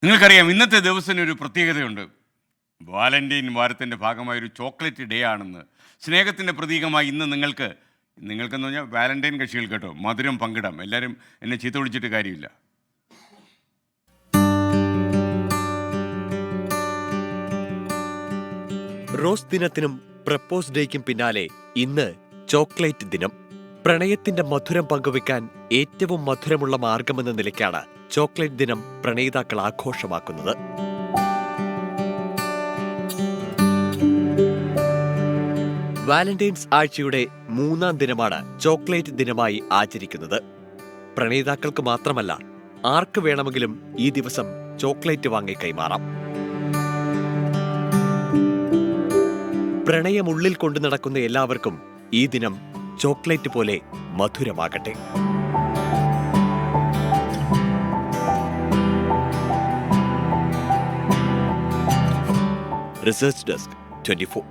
നിങ്ങൾക്കറിയാം ഇന്നത്തെ ദിവസത്തിന് ഒരു പ്രത്യേകതയുണ്ട്. വാലന്റൈൻ വാരത്തിൻ്റെ ഭാഗമായ ഒരു ചോക്ലേറ്റ് ഡേ ആണെന്ന്. സ്നേഹത്തിൻ്റെ പ്രതീകമായി ഇന്ന് നിങ്ങൾക്കെന്ന് പറഞ്ഞാൽ വാലന്റൈൻ കക്ഷികൾ കേട്ടോ, മധുരം പങ്കിടാം. എല്ലാവരും എന്നെ ചീത്ത വിളിച്ചിട്ട് കാര്യമില്ല. റോസ് ദിനത്തിനും പ്രപ്പോസ് ഡേയ്ക്കും പിന്നാലെ ഇന്ന് ചോക്ലേറ്റ് ദിനം. പ്രണയത്തിന്റെ മധുരം പങ്കുവെക്കാൻ ഏറ്റവും മധുരമുള്ള മാർഗമെന്ന നിലയ്ക്കാണ് ചോക്ലേറ്റ് ദിനം പ്രണയിതാക്കൾ ആഘോഷമാക്കുന്നത്. വാലന്റൈൻസ് ആഴ്ചയുടെ 3-ാം ദിനമാണ് ചോക്ലേറ്റ് ദിനമായി ആചരിക്കുന്നത്. പ്രണയിതാക്കൾക്ക് മാത്രമല്ല, ആർക്ക് വേണമെങ്കിലും ഈ ദിവസം ചോക്ലേറ്റ് വാങ്ങി കൈമാറാം. പ്രണയമുള്ളിൽ കൊണ്ടു നടക്കുന്ന എല്ലാവർക്കും ഈ ദിനം ചോക്ലേറ്റ് പോലെ മധുരമാകട്ടെ. Research desk 24.